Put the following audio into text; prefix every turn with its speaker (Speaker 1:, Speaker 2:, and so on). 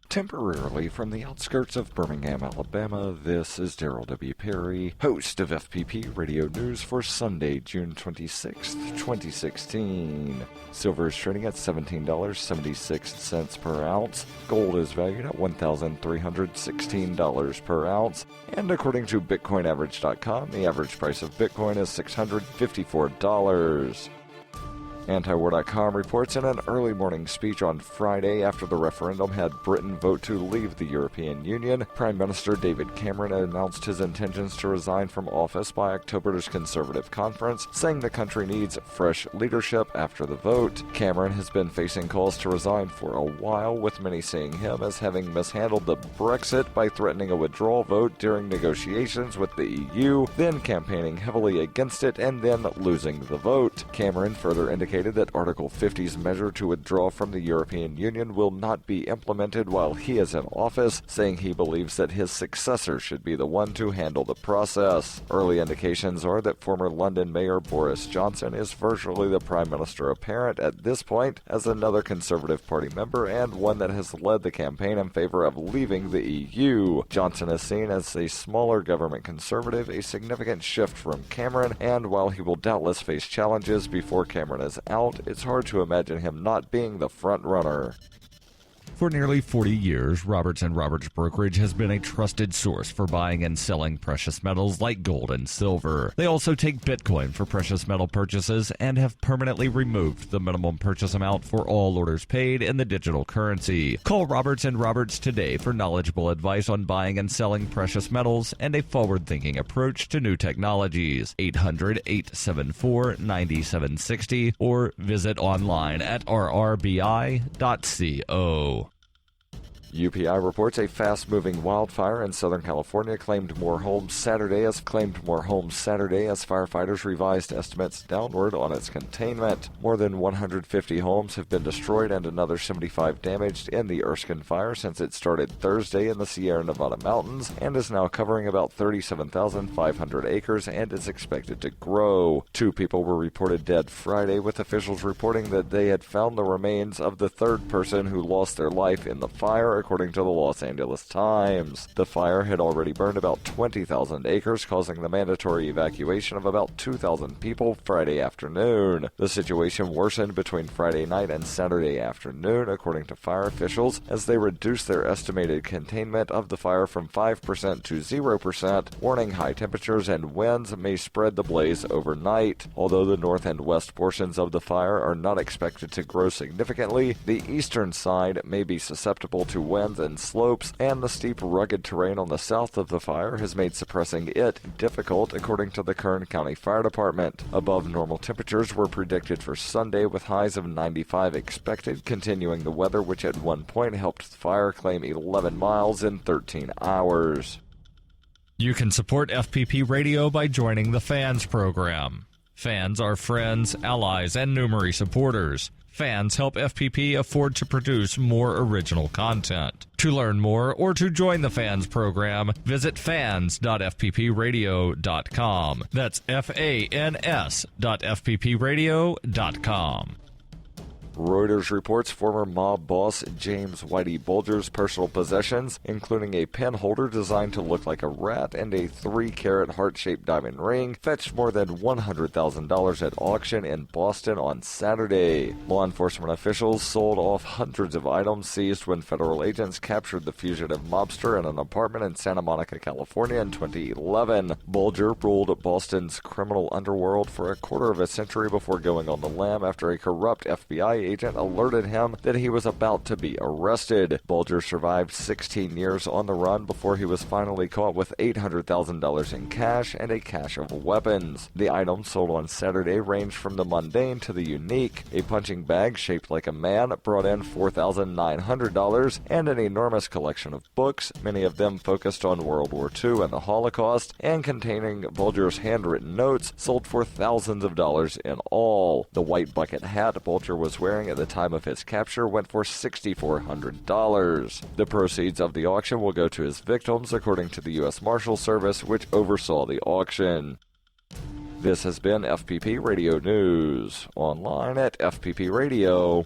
Speaker 1: Temporarily from the outskirts of Birmingham, Alabama, this is Daryl W. Perry, host of FPP Radio News for Sunday, June 26th, 2016. Silver is trading at $17.76 per ounce. Gold is valued at $1,316 per ounce. And according to BitcoinAverage.com, the average price of Bitcoin is $654. Antiwar.com reports in an early morning speech on Friday after the referendum had Britain vote to leave the European Union, Prime Minister David Cameron announced his intentions to resign from office by October's Conservative Conference, saying the country needs fresh leadership after the vote. Cameron has been facing calls to resign for a while, with many seeing him as having mishandled the Brexit by threatening a withdrawal vote during negotiations with the EU, then campaigning heavily against it and then losing the vote. Cameron further indicated that Article 50's measure to withdraw from the European Union will not be implemented while he is in office, saying he believes that his successor should be the one to handle the process. Early indications are that former London Mayor Boris Johnson is virtually the Prime Minister apparent at this point, as another Conservative Party member and one that has led the campaign in favor of leaving the EU. Johnson is seen as a smaller government conservative, a significant shift from Cameron, and while he will doubtless face challenges before Cameron is out, it's hard to imagine him not being the front runner.
Speaker 2: For nearly 40 years, Roberts & Roberts Brokerage has been a trusted source for buying and selling precious metals like gold and silver. They also take Bitcoin for precious metal purchases and have permanently removed the minimum purchase amount for all orders paid in the digital currency. Call Roberts & Roberts today for knowledgeable advice on buying and selling precious metals and a forward-thinking approach to new technologies. 800-874-9760 or visit online at rrbi.co.
Speaker 1: UPI reports a fast-moving wildfire in Southern California claimed more homes Saturday as firefighters revised estimates downward on its containment. More than 150 homes have been destroyed and another 75 damaged in the Erskine fire since it started Thursday in the Sierra Nevada mountains and is now covering about 37,500 acres and is expected to grow. 2 people were reported dead Friday, with officials reporting that they had found the remains of the third person who lost their life in the fire, according to the Los Angeles Times. The fire had already burned about 20,000 acres, causing the mandatory evacuation of about 2,000 people Friday afternoon. The situation worsened between Friday night and Saturday afternoon, according to fire officials, as they reduced their estimated containment of the fire from 5% to 0%, warning high temperatures and winds may spread the blaze overnight. Although the north and west portions of the fire are not expected to grow significantly, the eastern side may be susceptible to winds and slopes, and the steep, rugged terrain on the south of the fire has made suppressing it difficult, according to the Kern County Fire Department. Above normal temperatures were predicted for Sunday, with highs of 95 expected, continuing the weather which at one point helped the fire claim 11 miles in 13 hours.
Speaker 2: You can support FPP Radio by joining the Fans program. Fans are friends, allies, and numerous supporters. Fans help FPP afford to produce more original content. To learn more or to join the Fans program, visit fans.fppradio.com. That's fans.fppradio.com.
Speaker 1: Reuters reports former mob boss James Whitey Bulger's personal possessions, including a pen holder designed to look like a rat and a 3-carat heart-shaped diamond ring, fetched more than $100,000 at auction in Boston on Saturday. Law enforcement officials sold off hundreds of items seized when federal agents captured the fugitive mobster in an apartment in Santa Monica, California in 2011. Bulger ruled Boston's criminal underworld for a quarter of a century before going on the lam after a corrupt FBI agent alerted him that he was about to be arrested. Bulger survived 16 years on the run before he was finally caught with $800,000 in cash and a cache of weapons. The items sold on Saturday ranged from the mundane to the unique. A punching bag shaped like a man brought in $4,900, and an enormous collection of books, many of them focused on World War II and the Holocaust, and containing Bulger's handwritten notes, sold for thousands of dollars in all. The white bucket hat Bulger was wearing at the time of his capture went for $6,400. The proceeds of the auction will go to his victims, according to the U.S. Marshal Service, which oversaw the auction. This has been FPP Radio News, online at fppradio.com.